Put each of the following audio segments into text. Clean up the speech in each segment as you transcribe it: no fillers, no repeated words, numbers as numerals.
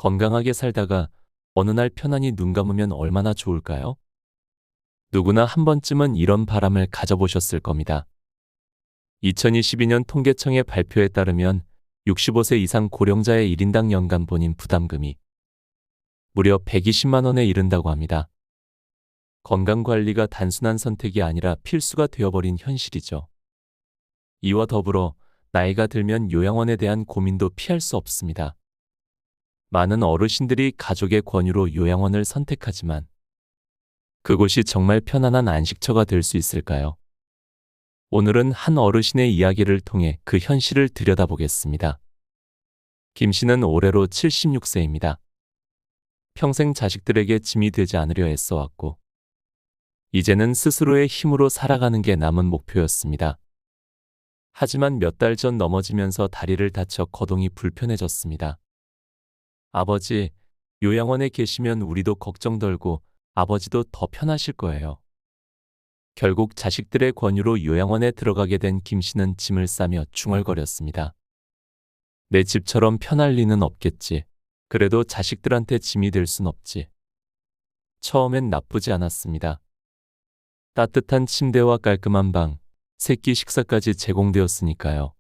건강하게 살다가 어느 날 편안히 눈 감으면 얼마나 좋을까요? 누구나 한 번쯤은 이런 바람을 가져보셨을 겁니다. 2022년 통계청의 발표에 따르면 65세 이상 고령자의 1인당 연간 본인 부담금이 무려 120만 원에 이른다고 합니다. 건강관리가 단순한 선택이 아니라 필수가 되어버린 현실이죠. 이와 더불어 나이가 들면 요양원에 대한 고민도 피할 수 없습니다. 많은 어르신들이 가족의 권유로 요양원을 선택하지만 그곳이 정말 편안한 안식처가 될 수 있을까요? 오늘은 한 어르신의 이야기를 통해 그 현실을 들여다보겠습니다. 김 씨는 올해로 76세입니다. 평생 자식들에게 짐이 되지 않으려 애써왔고 이제는 스스로의 힘으로 살아가는 게 남은 목표였습니다. 하지만 몇 달 전 넘어지면서 다리를 다쳐 거동이 불편해졌습니다. 아버지, 요양원에 계시면 우리도 걱정 덜고 아버지도 더 편하실 거예요. 결국 자식들의 권유로 요양원에 들어가게 된 김 씨는 짐을 싸며 중얼거렸습니다. 내 집처럼 편할 리는 없겠지. 그래도 자식들한테 짐이 될 순 없지. 처음엔 나쁘지 않았습니다. 따뜻한 침대와 깔끔한 방, 새끼 식사까지 제공되었으니까요.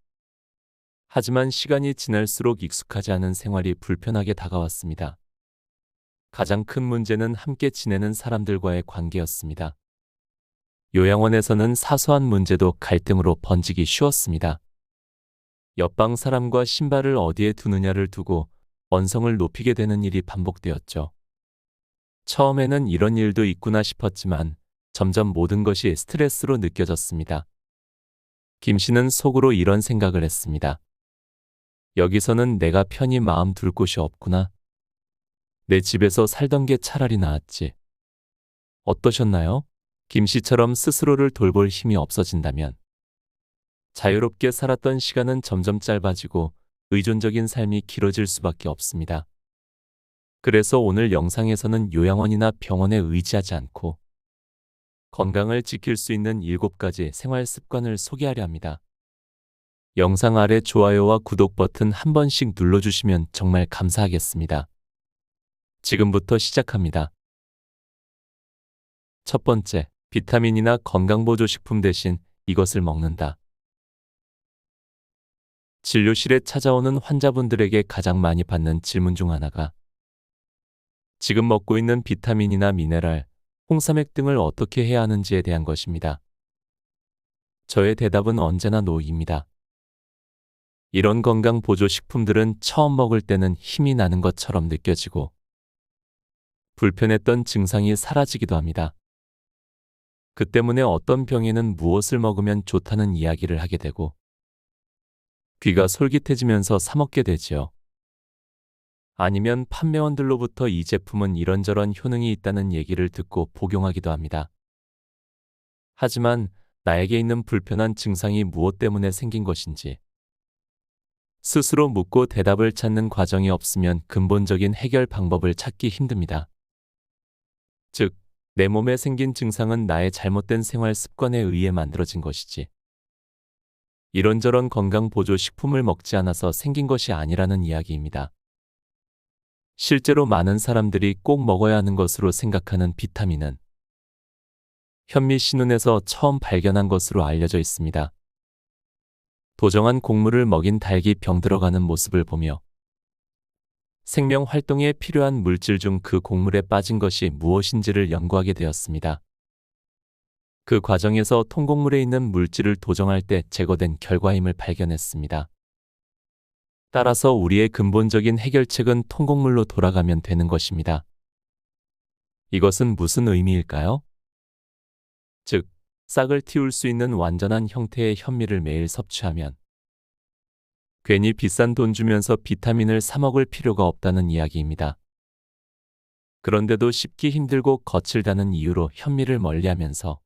하지만 시간이 지날수록 익숙하지 않은 생활이 불편하게 다가왔습니다. 가장 큰 문제는 함께 지내는 사람들과의 관계였습니다. 요양원에서는 사소한 문제도 갈등으로 번지기 쉬웠습니다. 옆방 사람과 신발을 어디에 두느냐를 두고 언성을 높이게 되는 일이 반복되었죠. 처음에는 이런 일도 있구나 싶었지만 점점 모든 것이 스트레스로 느껴졌습니다. 김 씨는 속으로 이런 생각을 했습니다. 여기서는 내가 편히 마음 둘 곳이 없구나. 내 집에서 살던 게 차라리 나았지. 어떠셨나요? 김 씨처럼 스스로를 돌볼 힘이 없어진다면 자유롭게 살았던 시간은 점점 짧아지고 의존적인 삶이 길어질 수밖에 없습니다. 그래서 오늘 영상에서는 요양원이나 병원에 의지하지 않고 건강을 지킬 수 있는 7가지 생활 습관을 소개하려 합니다. 영상 아래 좋아요와 구독 버튼 한 번씩 눌러주시면 정말 감사하겠습니다. 지금부터 시작합니다. 첫 번째, 비타민이나 건강보조식품 대신 이것을 먹는다. 진료실에 찾아오는 환자분들에게 가장 많이 받는 질문 중 하나가 지금 먹고 있는 비타민이나 미네랄, 홍삼액 등을 어떻게 해야 하는지에 대한 것입니다. 저의 대답은 언제나 노입니다. 이런 건강보조식품들은 처음 먹을 때는 힘이 나는 것처럼 느껴지고 불편했던 증상이 사라지기도 합니다. 그 때문에 어떤 병에는 무엇을 먹으면 좋다는 이야기를 하게 되고 귀가 솔깃해지면서 사 먹게 되지요. 아니면 판매원들로부터 이 제품은 이런저런 효능이 있다는 얘기를 듣고 복용하기도 합니다. 하지만 나에게 있는 불편한 증상이 무엇 때문에 생긴 것인지 스스로 묻고 대답을 찾는 과정이 없으면 근본적인 해결 방법을 찾기 힘듭니다. 즉, 내 몸에 생긴 증상은 나의 잘못된 생활 습관에 의해 만들어진 것이지 이런저런 건강보조식품을 먹지 않아서 생긴 것이 아니라는 이야기입니다. 실제로 많은 사람들이 꼭 먹어야 하는 것으로 생각하는 비타민은 현미 신운에서 처음 발견한 것으로 알려져 있습니다. 도정한 곡물을 먹인 닭이 병들어가는 모습을 보며 생명 활동에 필요한 물질 중 그 곡물에 빠진 것이 무엇인지를 연구하게 되었습니다. 그 과정에서 통곡물에 있는 물질을 도정할 때 제거된 결과임을 발견했습니다. 따라서 우리의 근본적인 해결책은 통곡물로 돌아가면 되는 것입니다. 이것은 무슨 의미일까요? 즉, 싹을 틔울 수 있는 완전한 형태의 현미를 매일 섭취하면 괜히 비싼 돈 주면서 비타민을 사 먹을 필요가 없다는 이야기입니다. 그런데도 씹기 힘들고 거칠다는 이유로 현미를 멀리하면서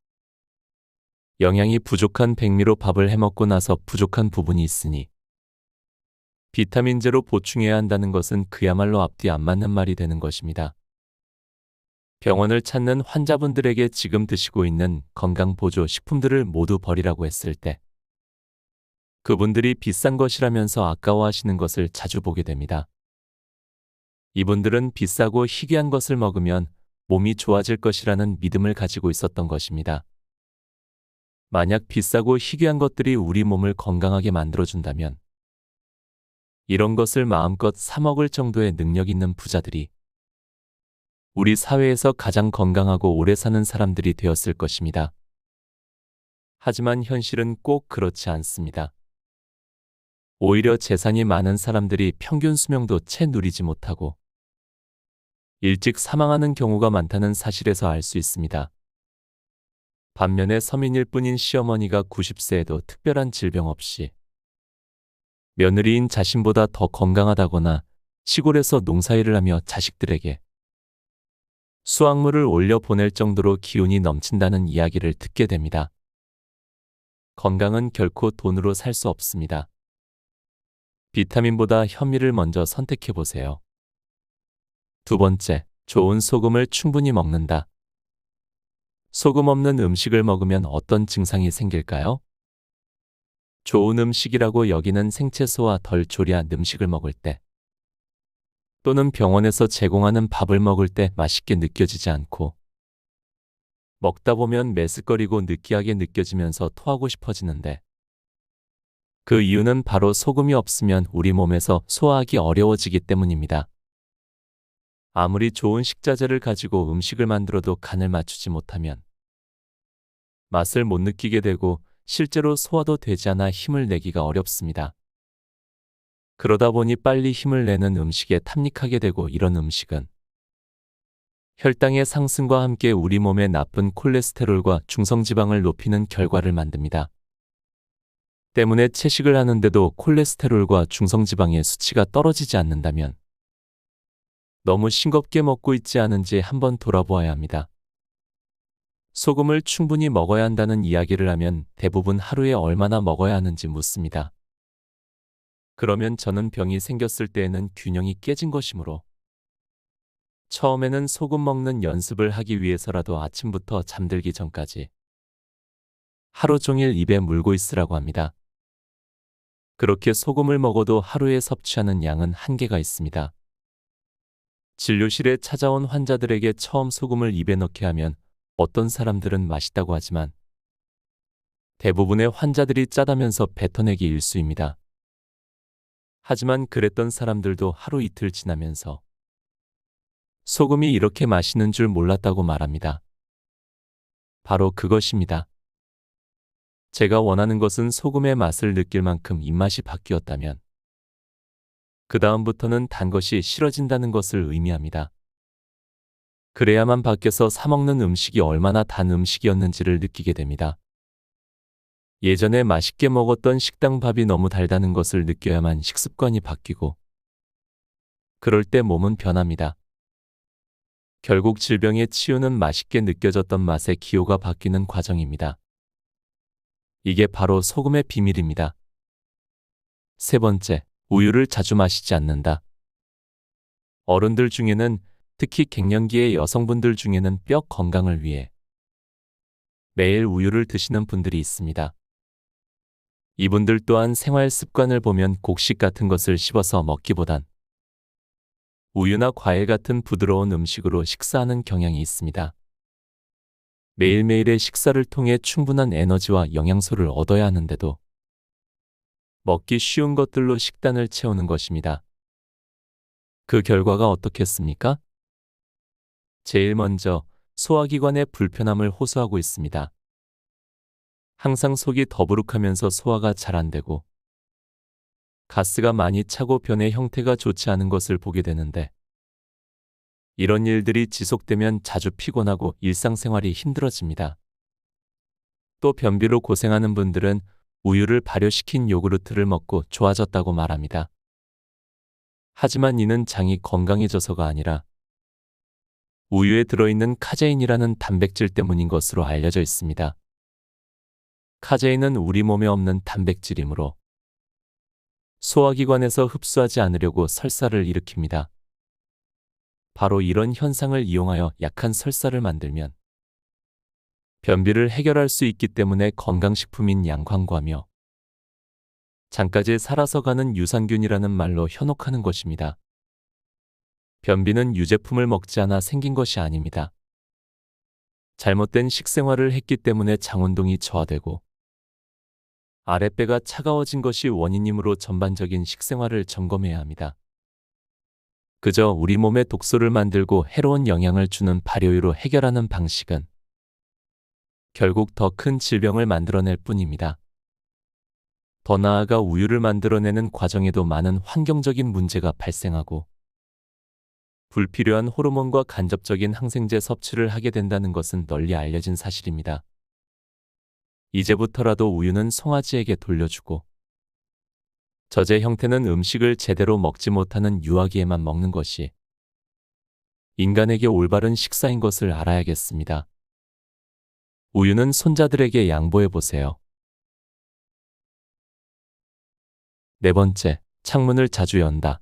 영양이 부족한 백미로 밥을 해먹고 나서 부족한 부분이 있으니 비타민제로 보충해야 한다는 것은 그야말로 앞뒤 안 맞는 말이 되는 것입니다. 병원을 찾는 환자분들에게 지금 드시고 있는 건강보조 식품들을 모두 버리라고 했을 때 그분들이 비싼 것이라면서 아까워하시는 것을 자주 보게 됩니다. 이분들은 비싸고 희귀한 것을 먹으면 몸이 좋아질 것이라는 믿음을 가지고 있었던 것입니다. 만약 비싸고 희귀한 것들이 우리 몸을 건강하게 만들어준다면 이런 것을 마음껏 사 먹을 정도의 능력 있는 부자들이 우리 사회에서 가장 건강하고 오래 사는 사람들이 되었을 것입니다. 하지만 현실은 꼭 그렇지 않습니다. 오히려 재산이 많은 사람들이 평균 수명도 채 누리지 못하고 일찍 사망하는 경우가 많다는 사실에서 알 수 있습니다. 반면에 서민일 뿐인 시어머니가 90세에도 특별한 질병 없이 며느리인 자신보다 더 건강하다거나 시골에서 농사일을 하며 자식들에게 수확물을 올려 보낼 정도로 기운이 넘친다는 이야기를 듣게 됩니다. 건강은 결코 돈으로 살 수 없습니다. 비타민보다 현미를 먼저 선택해 보세요. 두 번째, 좋은 소금을 충분히 먹는다. 소금 없는 음식을 먹으면 어떤 증상이 생길까요? 좋은 음식이라고 여기는 생채소와 덜 조리한 음식을 먹을 때, 또는 병원에서 제공하는 밥을 먹을 때 맛있게 느껴지지 않고, 먹다 보면 메스꺼리고 느끼하게 느껴지면서 토하고 싶어지는데, 그 이유는 바로 소금이 없으면 우리 몸에서 소화하기 어려워지기 때문입니다. 아무리 좋은 식자재를 가지고 음식을 만들어도 간을 맞추지 못하면 맛을 못 느끼게 되고 실제로 소화도 되지 않아 힘을 내기가 어렵습니다. 그러다 보니 빨리 힘을 내는 음식에 탐닉하게 되고 이런 음식은 혈당의 상승과 함께 우리 몸에 나쁜 콜레스테롤과 중성지방을 높이는 결과를 만듭니다. 때문에 채식을 하는데도 콜레스테롤과 중성지방의 수치가 떨어지지 않는다면 너무 싱겁게 먹고 있지 않은지 한번 돌아보아야 합니다. 소금을 충분히 먹어야 한다는 이야기를 하면 대부분 하루에 얼마나 먹어야 하는지 묻습니다. 그러면 저는 병이 생겼을 때에는 균형이 깨진 것이므로 처음에는 소금 먹는 연습을 하기 위해서라도 아침부터 잠들기 전까지 하루 종일 입에 물고 있으라고 합니다. 그렇게 소금을 먹어도 하루에 섭취하는 양은 한계가 있습니다. 진료실에 찾아온 환자들에게 처음 소금을 입에 넣게 하면 어떤 사람들은 맛있다고 하지만 대부분의 환자들이 짜다면서 뱉어내기 일쑤입니다. 하지만 그랬던 사람들도 하루 이틀 지나면서 소금이 이렇게 맛있는 줄 몰랐다고 말합니다. 바로 그것입니다. 제가 원하는 것은 소금의 맛을 느낄 만큼 입맛이 바뀌었다면 그 다음부터는 단 것이 싫어진다는 것을 의미합니다. 그래야만 밖에서 사 먹는 음식이 얼마나 단 음식이었는지를 느끼게 됩니다. 예전에 맛있게 먹었던 식당 밥이 너무 달다는 것을 느껴야만 식습관이 바뀌고 그럴 때 몸은 변합니다. 결국 질병의 치유는 맛있게 느껴졌던 맛의 기호가 바뀌는 과정입니다. 이게 바로 소금의 비밀입니다. 세 번째, 우유를 자주 마시지 않는다. 어른들 중에는 특히 갱년기의 여성분들 중에는 뼈 건강을 위해 매일 우유를 드시는 분들이 있습니다. 이분들 또한 생활 습관을 보면 곡식 같은 것을 씹어서 먹기보단 우유나 과일 같은 부드러운 음식으로 식사하는 경향이 있습니다. 매일매일의 식사를 통해 충분한 에너지와 영양소를 얻어야 하는데도 먹기 쉬운 것들로 식단을 채우는 것입니다. 그 결과가 어떻겠습니까? 제일 먼저 소화기관의 불편함을 호소하고 있습니다. 항상 속이 더부룩하면서 소화가 잘 안 되고 가스가 많이 차고 변의 형태가 좋지 않은 것을 보게 되는데 이런 일들이 지속되면 자주 피곤하고 일상생활이 힘들어집니다. 또 변비로 고생하는 분들은 우유를 발효시킨 요구르트를 먹고 좋아졌다고 말합니다. 하지만 이는 장이 건강해져서가 아니라 우유에 들어있는 카제인이라는 단백질 때문인 것으로 알려져 있습니다. 카제인은 우리 몸에 없는 단백질이므로 소화기관에서 흡수하지 않으려고 설사를 일으킵니다. 바로 이런 현상을 이용하여 약한 설사를 만들면 변비를 해결할 수 있기 때문에 건강식품인 양광과며 장까지 살아서 가는 유산균이라는 말로 현혹하는 것입니다. 변비는 유제품을 먹지 않아 생긴 것이 아닙니다. 잘못된 식생활을 했기 때문에 장운동이 저하되고 아랫배가 차가워진 것이 원인이므로 전반적인 식생활을 점검해야 합니다. 그저 우리 몸에 독소를 만들고 해로운 영향을 주는 발효유로 해결하는 방식은 결국 더 큰 질병을 만들어낼 뿐입니다. 더 나아가 우유를 만들어내는 과정에도 많은 환경적인 문제가 발생하고 불필요한 호르몬과 간접적인 항생제 섭취를 하게 된다는 것은 널리 알려진 사실입니다. 이제부터라도 우유는 송아지에게 돌려주고 젖의 형태는 음식을 제대로 먹지 못하는 유아기에만 먹는 것이 인간에게 올바른 식사인 것을 알아야겠습니다. 우유는 손자들에게 양보해 보세요. 네 번째, 창문을 자주 연다.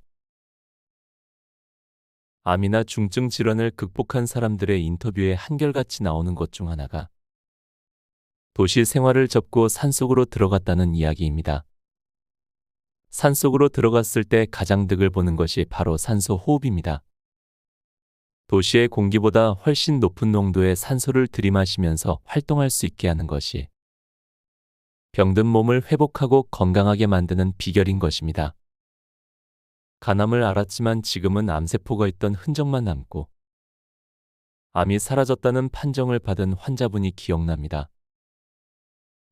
암이나 중증 질환을 극복한 사람들의 인터뷰에 한결같이 나오는 것 중 하나가 도시 생활을 접고 산속으로 들어갔다는 이야기입니다. 산속으로 들어갔을 때 가장 득을 보는 것이 바로 산소 호흡입니다. 도시의 공기보다 훨씬 높은 농도의 산소를 들이마시면서 활동할 수 있게 하는 것이 병든 몸을 회복하고 건강하게 만드는 비결인 것입니다. 간암을 앓았지만 지금은 암세포가 있던 흔적만 남고 암이 사라졌다는 판정을 받은 환자분이 기억납니다.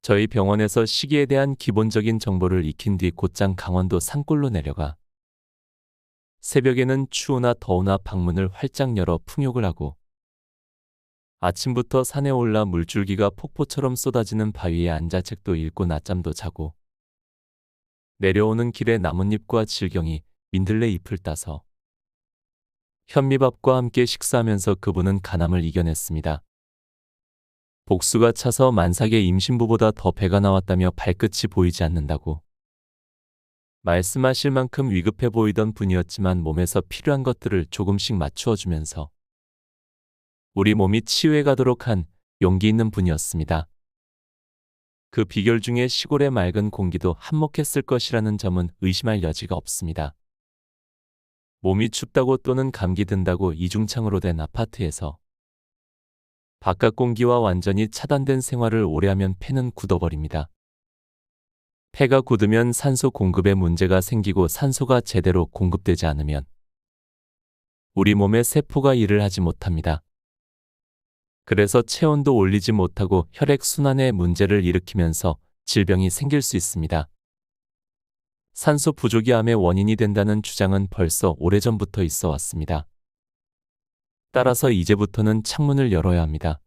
저희 병원에서 시기에 대한 기본적인 정보를 익힌 뒤 곧장 강원도 산골로 내려가 새벽에는 추우나 더우나 방문을 활짝 열어 풍욕을 하고 아침부터 산에 올라 물줄기가 폭포처럼 쏟아지는 바위에 앉아 책도 읽고 낮잠도 자고 내려오는 길에 나뭇잎과 질경이 민들레 잎을 따서 현미밥과 함께 식사하면서 그분은 간암을 이겨냈습니다. 복수가 차서 만삭의 임신부보다 더 배가 나왔다며 발끝이 보이지 않는다고 말씀하실 만큼 위급해 보이던 분이었지만 몸에서 필요한 것들을 조금씩 맞추어 주면서 우리 몸이 치유해 가도록 한 용기 있는 분이었습니다. 그 비결 중에 시골의 맑은 공기도 한몫했을 것이라는 점은 의심할 여지가 없습니다. 몸이 춥다고 또는 감기 든다고 이중창으로 된 아파트에서 바깥 공기와 완전히 차단된 생활을 오래 하면 폐는 굳어버립니다. 폐가 굳으면 산소 공급에 문제가 생기고 산소가 제대로 공급되지 않으면 우리 몸의 세포가 일을 하지 못합니다. 그래서 체온도 올리지 못하고 혈액순환에 문제를 일으키면서 질병이 생길 수 있습니다. 산소 부족이 암의 원인이 된다는 주장은 벌써 오래전부터 있어 왔습니다. 따라서 이제부터는 창문을 열어야 합니다.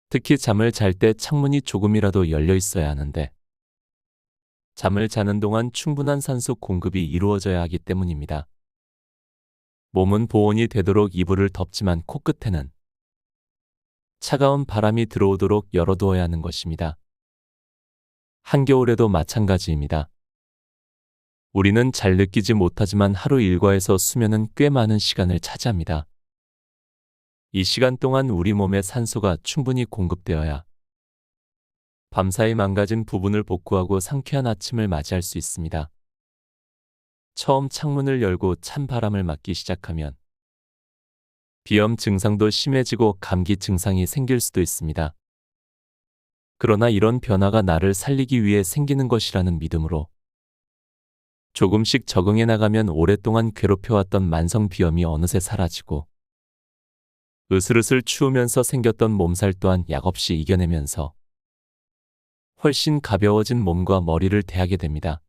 특히 잠을 잘 때 창문이 조금이라도 열려 있어야 하는데 잠을 자는 동안 충분한 산소 공급이 이루어져야 하기 때문입니다. 몸은 보온이 되도록 이불을 덮지만 코끝에는 차가운 바람이 들어오도록 열어두어야 하는 것입니다. 한겨울에도 마찬가지입니다. 우리는 잘 느끼지 못하지만 하루 일과에서 수면은 꽤 많은 시간을 차지합니다. 이 시간 동안 우리 몸에 산소가 충분히 공급되어야 밤사이 망가진 부분을 복구하고 상쾌한 아침을 맞이할 수 있습니다. 처음 창문을 열고 찬 바람을 맞기 시작하면 비염 증상도 심해지고 감기 증상이 생길 수도 있습니다. 그러나 이런 변화가 나를 살리기 위해 생기는 것이라는 믿음으로 조금씩 적응해 나가면 오랫동안 괴롭혀왔던 만성 비염이 어느새 사라지고 으슬으슬 추우면서 생겼던 몸살 또한 약없이 이겨내면서 훨씬 가벼워진 몸과 머리를 대하게 됩니다.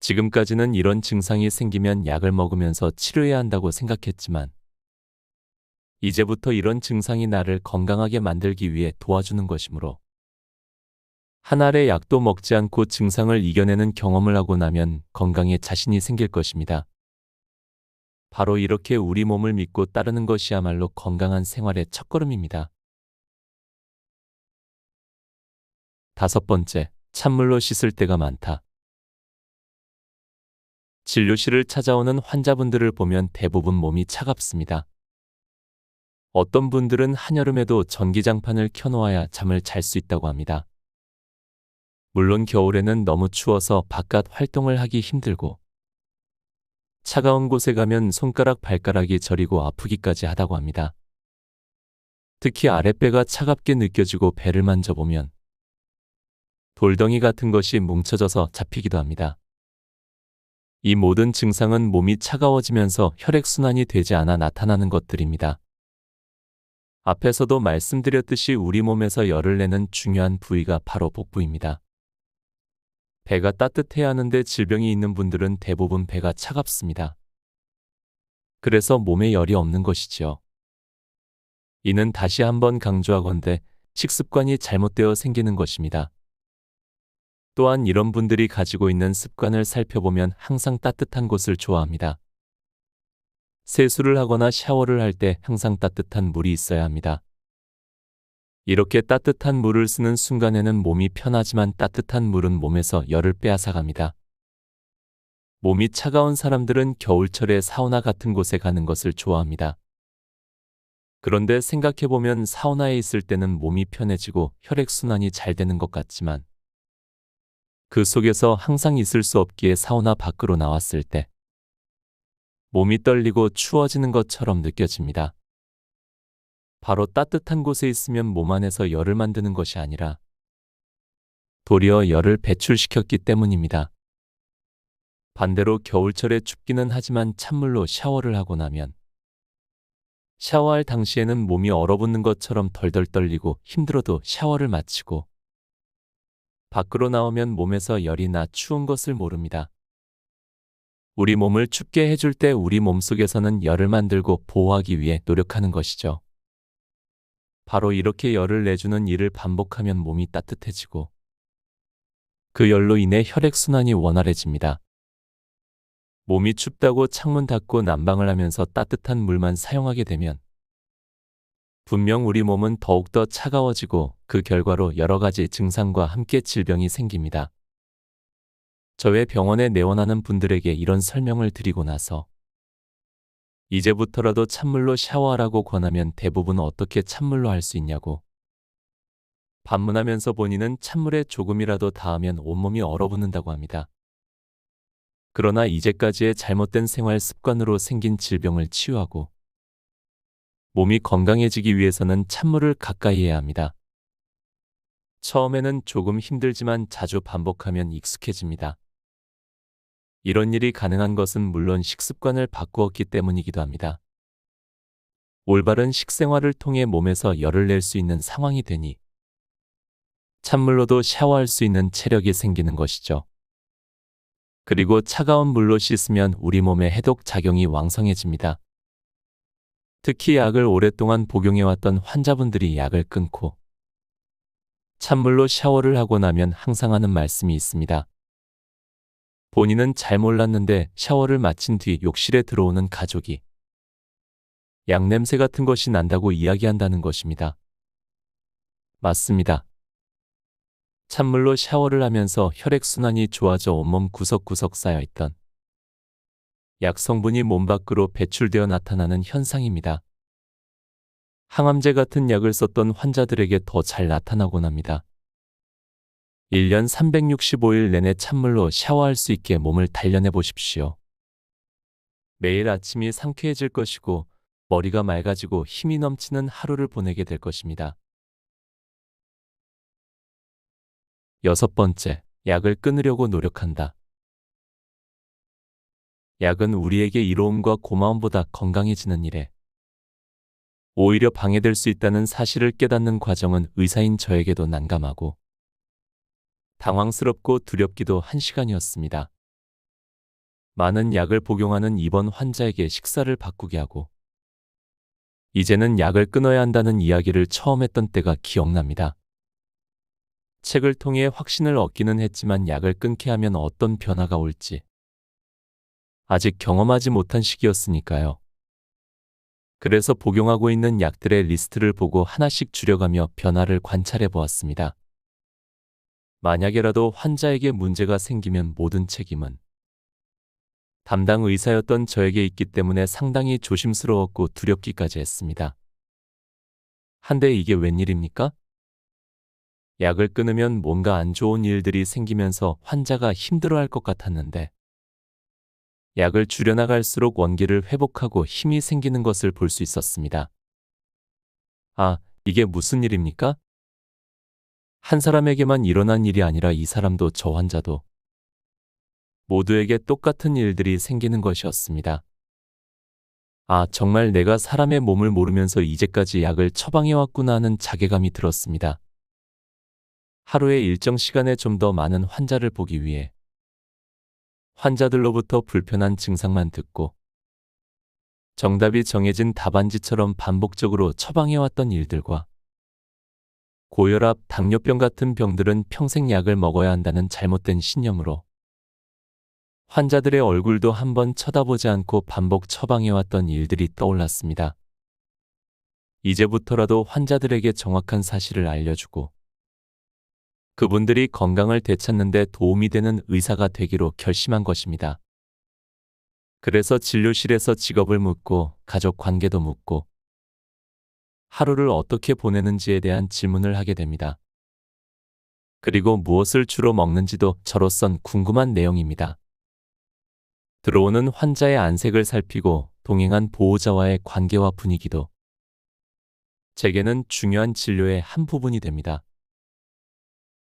지금까지는 이런 증상이 생기면 약을 먹으면서 치료해야 한다고 생각했지만 이제부터 이런 증상이 나를 건강하게 만들기 위해 도와주는 것이므로 한 알의 약도 먹지 않고 증상을 이겨내는 경험을 하고 나면 건강에 자신이 생길 것입니다. 바로 이렇게 우리 몸을 믿고 따르는 것이야말로 건강한 생활의 첫걸음입니다. 다섯 번째, 찬물로 씻을 때가 많다. 진료실을 찾아오는 환자분들을 보면 대부분 몸이 차갑습니다. 어떤 분들은 한여름에도 전기장판을 켜놓아야 잠을 잘 수 있다고 합니다. 물론 겨울에는 너무 추워서 바깥 활동을 하기 힘들고 차가운 곳에 가면 손가락 발가락이 저리고 아프기까지 하다고 합니다. 특히 아랫배가 차갑게 느껴지고 배를 만져보면 돌덩이 같은 것이 뭉쳐져서 잡히기도 합니다. 이 모든 증상은 몸이 차가워지면서 혈액순환이 되지 않아 나타나는 것들입니다. 앞에서도 말씀드렸듯이 우리 몸에서 열을 내는 중요한 부위가 바로 복부입니다. 배가 따뜻해야 하는데 질병이 있는 분들은 대부분 배가 차갑습니다. 그래서 몸에 열이 없는 것이지요. 이는 다시 한번 강조하건대 식습관이 잘못되어 생기는 것입니다. 또한 이런 분들이 가지고 있는 습관을 살펴보면 항상 따뜻한 곳을 좋아합니다. 세수를 하거나 샤워를 할 때 항상 따뜻한 물이 있어야 합니다. 이렇게 따뜻한 물을 쓰는 순간에는 몸이 편하지만 따뜻한 물은 몸에서 열을 빼앗아갑니다. 몸이 차가운 사람들은 겨울철에 사우나 같은 곳에 가는 것을 좋아합니다. 그런데 생각해보면 사우나에 있을 때는 몸이 편해지고 혈액순환이 잘 되는 것 같지만 그 속에서 항상 있을 수 없기에 사우나 밖으로 나왔을 때 몸이 떨리고 추워지는 것처럼 느껴집니다. 바로 따뜻한 곳에 있으면 몸 안에서 열을 만드는 것이 아니라 도리어 열을 배출시켰기 때문입니다. 반대로 겨울철에 춥기는 하지만 찬물로 샤워를 하고 나면 샤워할 당시에는 몸이 얼어붙는 것처럼 덜덜 떨리고 힘들어도 샤워를 마치고 밖으로 나오면 몸에서 열이 나 추운 것을 모릅니다. 우리 몸을 춥게 해줄 때 우리 몸속에서는 열을 만들고 보호하기 위해 노력하는 것이죠. 바로 이렇게 열을 내주는 일을 반복하면 몸이 따뜻해지고 그 열로 인해 혈액순환이 원활해집니다. 몸이 춥다고 창문 닫고 난방을 하면서 따뜻한 물만 사용하게 되면 분명 우리 몸은 더욱더 차가워지고 그 결과로 여러 가지 증상과 함께 질병이 생깁니다. 저의 병원에 내원하는 분들에게 이런 설명을 드리고 나서 이제부터라도 찬물로 샤워하라고 권하면 대부분 어떻게 찬물로 할 수 있냐고 반문하면서 본인은 찬물에 조금이라도 닿으면 온몸이 얼어붙는다고 합니다. 그러나 이제까지의 잘못된 생활 습관으로 생긴 질병을 치유하고 몸이 건강해지기 위해서는 찬물을 가까이 해야 합니다. 처음에는 조금 힘들지만 자주 반복하면 익숙해집니다. 이런 일이 가능한 것은 물론 식습관을 바꾸었기 때문이기도 합니다. 올바른 식생활을 통해 몸에서 열을 낼 수 있는 상황이 되니 찬물로도 샤워할 수 있는 체력이 생기는 것이죠. 그리고 차가운 물로 씻으면 우리 몸의 해독 작용이 왕성해집니다. 특히 약을 오랫동안 복용해왔던 환자분들이 약을 끊고 찬물로 샤워를 하고 나면 항상 하는 말씀이 있습니다. 본인은 잘 몰랐는데 샤워를 마친 뒤 욕실에 들어오는 가족이 약 냄새 같은 것이 난다고 이야기한다는 것입니다. 맞습니다. 찬물로 샤워를 하면서 혈액순환이 좋아져 온몸 구석구석 쌓여있던 약 성분이 몸 밖으로 배출되어 나타나는 현상입니다. 항암제 같은 약을 썼던 환자들에게 더 잘 나타나곤 합니다. 1년 365일 내내 찬물로 샤워할 수 있게 몸을 단련해 보십시오. 매일 아침이 상쾌해질 것이고 머리가 맑아지고 힘이 넘치는 하루를 보내게 될 것입니다. 6번째, 약을 끊으려고 노력한다. 약은 우리에게 이로움과 고마움보다 건강해지는 일에 오히려 방해될 수 있다는 사실을 깨닫는 과정은 의사인 저에게도 난감하고 당황스럽고 두렵기도 한 시간이었습니다. 많은 약을 복용하는 입원 환자에게 식사를 바꾸게 하고 이제는 약을 끊어야 한다는 이야기를 처음 했던 때가 기억납니다. 책을 통해 확신을 얻기는 했지만 약을 끊게 하면 어떤 변화가 올지 아직 경험하지 못한 시기였으니까요. 그래서 복용하고 있는 약들의 리스트를 보고 하나씩 줄여가며 변화를 관찰해 보았습니다. 만약에라도 환자에게 문제가 생기면 모든 책임은 담당 의사였던 저에게 있기 때문에 상당히 조심스러웠고 두렵기까지 했습니다. 한데 이게 웬일입니까? 약을 끊으면 뭔가 안 좋은 일들이 생기면서 환자가 힘들어할 것 같았는데 약을 줄여나갈수록 원기를 회복하고 힘이 생기는 것을 볼 수 있었습니다. 아, 이게 무슨 일입니까? 한 사람에게만 일어난 일이 아니라 이 사람도 저 환자도 모두에게 똑같은 일들이 생기는 것이었습니다. 아, 정말 내가 사람의 몸을 모르면서 이제까지 약을 처방해왔구나 하는 자괴감이 들었습니다. 하루의 일정 시간에 좀 더 많은 환자를 보기 위해 환자들로부터 불편한 증상만 듣고 정답이 정해진 답안지처럼 반복적으로 처방해왔던 일들과 고혈압, 당뇨병 같은 병들은 평생 약을 먹어야 한다는 잘못된 신념으로 환자들의 얼굴도 한번 쳐다보지 않고 반복 처방해왔던 일들이 떠올랐습니다. 이제부터라도 환자들에게 정확한 사실을 알려주고 그분들이 건강을 되찾는데 도움이 되는 의사가 되기로 결심한 것입니다. 그래서 진료실에서 직업을 묻고 가족 관계도 묻고 하루를 어떻게 보내는지에 대한 질문을 하게 됩니다. 그리고 무엇을 주로 먹는지도 저로선 궁금한 내용입니다. 들어오는 환자의 안색을 살피고 동행한 보호자와의 관계와 분위기도 제게는 중요한 진료의 한 부분이 됩니다.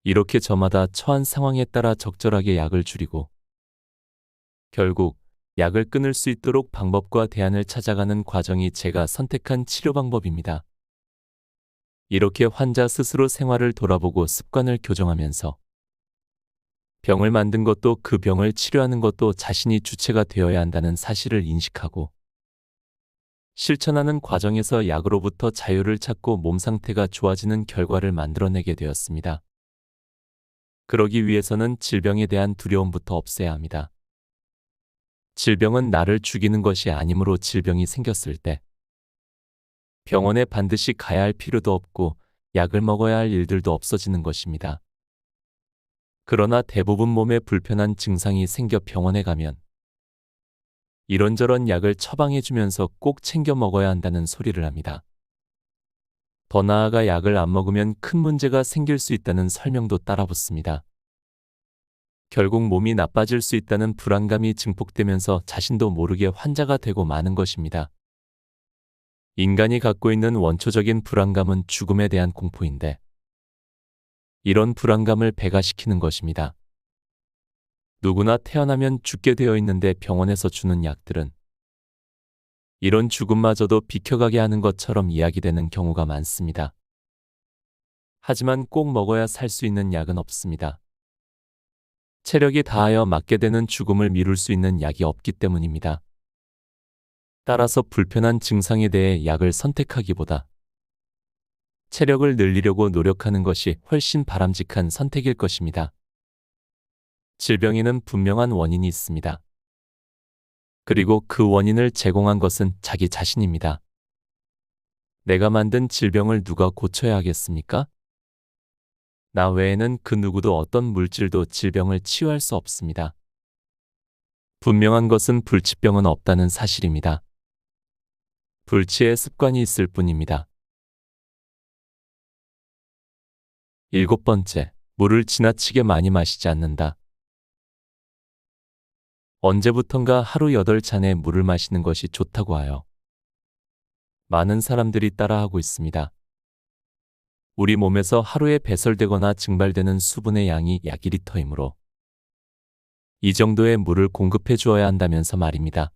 이렇게 저마다 처한 상황에 따라 적절하게 약을 줄이고 결국 약을 끊을 수 있도록 방법과 대안을 찾아가는 과정이 제가 선택한 치료 방법입니다. 이렇게 환자 스스로 생활을 돌아보고 습관을 교정하면서 병을 만든 것도 그 병을 치료하는 것도 자신이 주체가 되어야 한다는 사실을 인식하고 실천하는 과정에서 약으로부터 자유를 찾고 몸 상태가 좋아지는 결과를 만들어내게 되었습니다. 그러기 위해서는 질병에 대한 두려움부터 없애야 합니다. 질병은 나를 죽이는 것이 아니므로 질병이 생겼을 때 병원에 반드시 가야 할 필요도 없고 약을 먹어야 할 일들도 없어지는 것입니다. 그러나 대부분 몸에 불편한 증상이 생겨 병원에 가면 이런저런 약을 처방해주면서 꼭 챙겨 먹어야 한다는 소리를 합니다. 더 나아가 약을 안 먹으면 큰 문제가 생길 수 있다는 설명도 따라붙습니다. 결국 몸이 나빠질 수 있다는 불안감이 증폭되면서 자신도 모르게 환자가 되고 마는 것입니다. 인간이 갖고 있는 원초적인 불안감은 죽음에 대한 공포인데 이런 불안감을 배가시키는 것입니다. 누구나 태어나면 죽게 되어 있는데 병원에서 주는 약들은 이런 죽음마저도 비켜가게 하는 것처럼 이야기되는 경우가 많습니다. 하지만 꼭 먹어야 살 수 있는 약은 없습니다. 체력이 다하여 맞게 되는 죽음을 미룰 수 있는 약이 없기 때문입니다. 따라서 불편한 증상에 대해 약을 선택하기보다 체력을 늘리려고 노력하는 것이 훨씬 바람직한 선택일 것입니다. 질병에는 분명한 원인이 있습니다. 그리고 그 원인을 제공한 것은 자기 자신입니다. 내가 만든 질병을 누가 고쳐야 하겠습니까? 나 외에는 그 누구도 어떤 물질도 질병을 치유할 수 없습니다. 분명한 것은 불치병은 없다는 사실입니다. 불치의 습관이 있을 뿐입니다. 7번째, 물을 지나치게 많이 마시지 않는다. 언제부턴가 하루 8잔의 물을 마시는 것이 좋다고 하여 많은 사람들이 따라하고 있습니다. 우리 몸에서 하루에 배설되거나 증발되는 수분의 양이 약 2리터이므로 이 정도의 물을 공급해 주어야 한다면서 말입니다.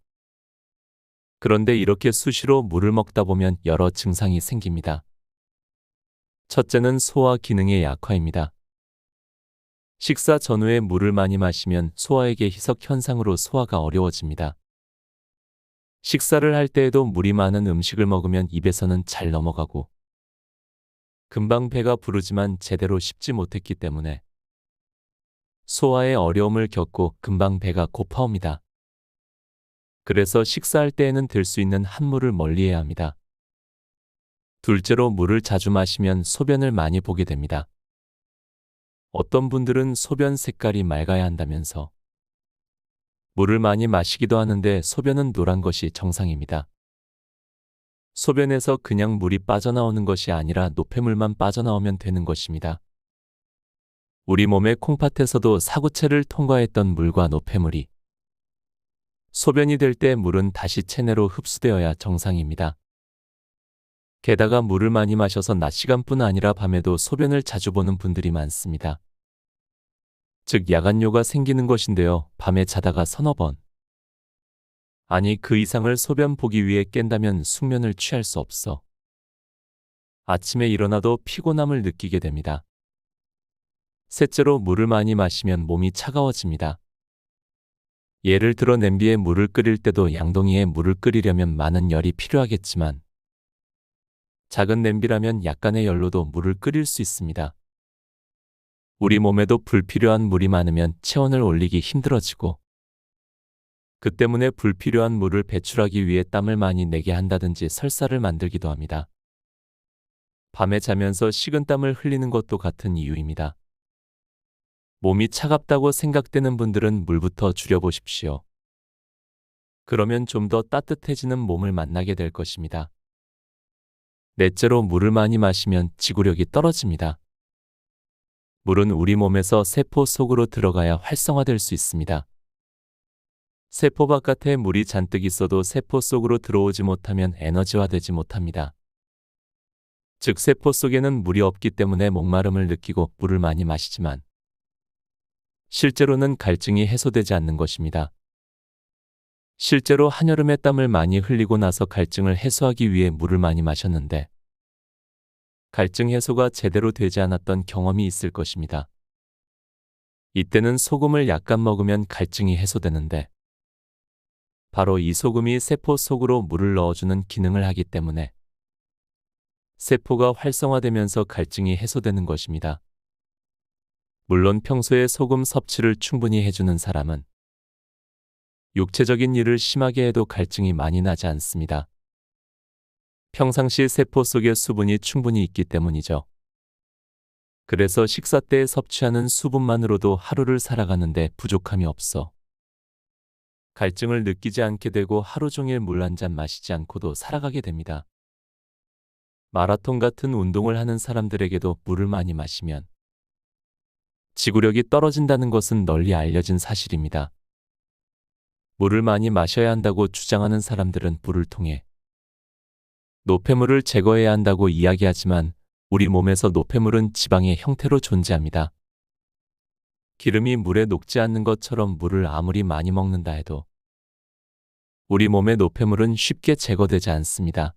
그런데 이렇게 수시로 물을 먹다 보면 여러 증상이 생깁니다. 첫째는 소화 기능의 약화입니다. 식사 전후에 물을 많이 마시면 소화액의 희석 현상으로 소화가 어려워집니다. 식사를 할 때에도 물이 많은 음식을 먹으면 입에서는 잘 넘어가고 금방 배가 부르지만 제대로 씹지 못했기 때문에 소화에 어려움을 겪고 금방 배가 고파옵니다. 그래서 식사할 때에는 들 수 있는 한물을 멀리해야 합니다. 둘째로 물을 자주 마시면 소변을 많이 보게 됩니다. 어떤 분들은 소변 색깔이 맑아야 한다면서 물을 많이 마시기도 하는데 소변은 노란 것이 정상입니다. 소변에서 그냥 물이 빠져나오는 것이 아니라 노폐물만 빠져나오면 되는 것입니다. 우리 몸의 콩팥에서도 사구체를 통과했던 물과 노폐물이 소변이 될 때 물은 다시 체내로 흡수되어야 정상입니다. 게다가 물을 많이 마셔서 낮 시간뿐 아니라 밤에도 소변을 자주 보는 분들이 많습니다. 즉 야간뇨가 생기는 것인데요. 밤에 자다가 서너 번, 아니 그 이상을 소변 보기 위해 깬다면 숙면을 취할 수 없어 아침에 일어나도 피곤함을 느끼게 됩니다. 셋째로 물을 많이 마시면 몸이 차가워집니다. 예를 들어 냄비에 물을 끓일 때도 양동이에 물을 끓이려면 많은 열이 필요하겠지만 작은 냄비라면 약간의 열로도 물을 끓일 수 있습니다. 우리 몸에도 불필요한 물이 많으면 체온을 올리기 힘들어지고 그 때문에 불필요한 물을 배출하기 위해 땀을 많이 내게 한다든지 설사를 만들기도 합니다. 밤에 자면서 식은땀을 흘리는 것도 같은 이유입니다. 몸이 차갑다고 생각되는 분들은 물부터 줄여보십시오. 그러면 좀 더 따뜻해지는 몸을 만나게 될 것입니다. 넷째로 물을 많이 마시면 지구력이 떨어집니다. 물은 우리 몸에서 세포 속으로 들어가야 활성화될 수 있습니다. 세포 바깥에 물이 잔뜩 있어도 세포 속으로 들어오지 못하면 에너지화되지 못합니다. 즉 세포 속에는 물이 없기 때문에 목마름을 느끼고 물을 많이 마시지만 실제로는 갈증이 해소되지 않는 것입니다. 실제로 한여름에 땀을 많이 흘리고 나서 갈증을 해소하기 위해 물을 많이 마셨는데 갈증 해소가 제대로 되지 않았던 경험이 있을 것입니다. 이때는 소금을 약간 먹으면 갈증이 해소되는데 바로 이 소금이 세포 속으로 물을 넣어주는 기능을 하기 때문에 세포가 활성화되면서 갈증이 해소되는 것입니다. 물론 평소에 소금 섭취를 충분히 해주는 사람은 육체적인 일을 심하게 해도 갈증이 많이 나지 않습니다. 평상시 세포 속에 수분이 충분히 있기 때문이죠. 그래서 식사 때 섭취하는 수분만으로도 하루를 살아가는데 부족함이 없어 갈증을 느끼지 않게 되고 하루 종일 물 한 잔 마시지 않고도 살아가게 됩니다. 마라톤 같은 운동을 하는 사람들에게도 물을 많이 마시면 지구력이 떨어진다는 것은 널리 알려진 사실입니다. 물을 많이 마셔야 한다고 주장하는 사람들은 물을 통해 노폐물을 제거해야 한다고 이야기하지만 우리 몸에서 노폐물은 지방의 형태로 존재합니다. 기름이 물에 녹지 않는 것처럼 물을 아무리 많이 먹는다 해도 우리 몸의 노폐물은 쉽게 제거되지 않습니다.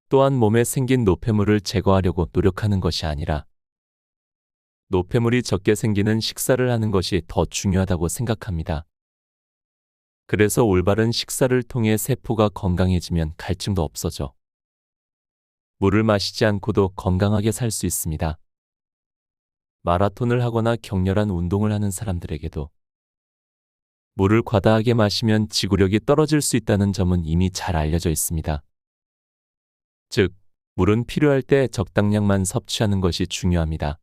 또한 몸에 생긴 노폐물을 제거하려고 노력하는 것이 아니라 노폐물이 적게 생기는 식사를 하는 것이 더 중요하다고 생각합니다. 그래서 올바른 식사를 통해 세포가 건강해지면 갈증도 없어져 물을 마시지 않고도 건강하게 살 수 있습니다. 마라톤을 하거나 격렬한 운동을 하는 사람들에게도 물을 과다하게 마시면 지구력이 떨어질 수 있다는 점은 이미 잘 알려져 있습니다. 즉, 물은 필요할 때 적당량만 섭취하는 것이 중요합니다.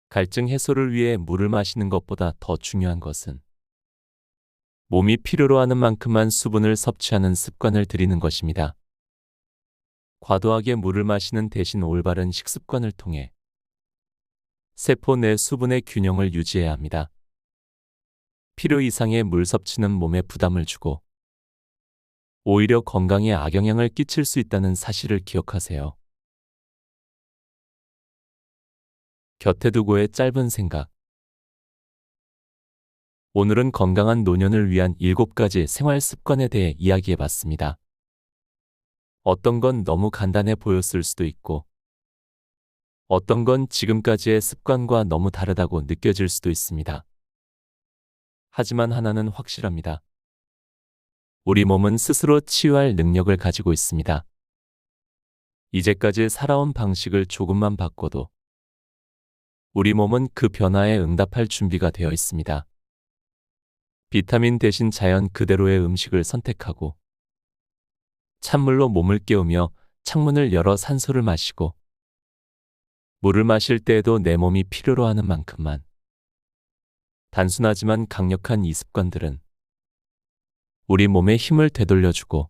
갈증 해소를 위해 물을 마시는 것보다 더 중요한 것은 몸이 필요로 하는 만큼만 수분을 섭취하는 습관을 들이는 것입니다. 과도하게 물을 마시는 대신 올바른 식습관을 통해 세포 내 수분의 균형을 유지해야 합니다. 필요 이상의 물 섭취는 몸에 부담을 주고 오히려 건강에 악영향을 끼칠 수 있다는 사실을 기억하세요. 곁에 두고의 짧은 생각. 오늘은 건강한 노년을 위한 7가지 생활 습관에 대해 이야기해 봤습니다. 어떤 건 너무 간단해 보였을 수도 있고, 어떤 건 지금까지의 습관과 너무 다르다고 느껴질 수도 있습니다. 하지만 하나는 확실합니다. 우리 몸은 스스로 치유할 능력을 가지고 있습니다. 이제까지 살아온 방식을 조금만 바꿔도 우리 몸은 그 변화에 응답할 준비가 되어 있습니다. 비타민 대신 자연 그대로의 음식을 선택하고 찬물로 몸을 깨우며 창문을 열어 산소를 마시고 물을 마실 때에도 내 몸이 필요로 하는 만큼만. 단순하지만 강력한 이 습관들은 우리 몸에 힘을 되돌려주고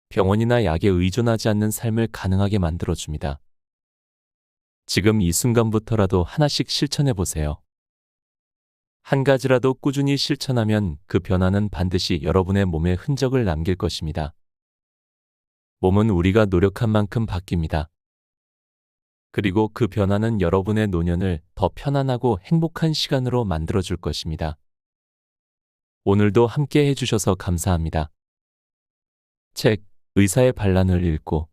병원이나 약에 의존하지 않는 삶을 가능하게 만들어줍니다. 지금 이 순간부터라도 하나씩 실천해 보세요. 한 가지라도 꾸준히 실천하면 그 변화는 반드시 여러분의 몸에 흔적을 남길 것입니다. 몸은 우리가 노력한 만큼 바뀝니다. 그리고 그 변화는 여러분의 노년을 더 편안하고 행복한 시간으로 만들어줄 것입니다. 오늘도 함께 해주셔서 감사합니다. 책, 의사의 반란을 읽고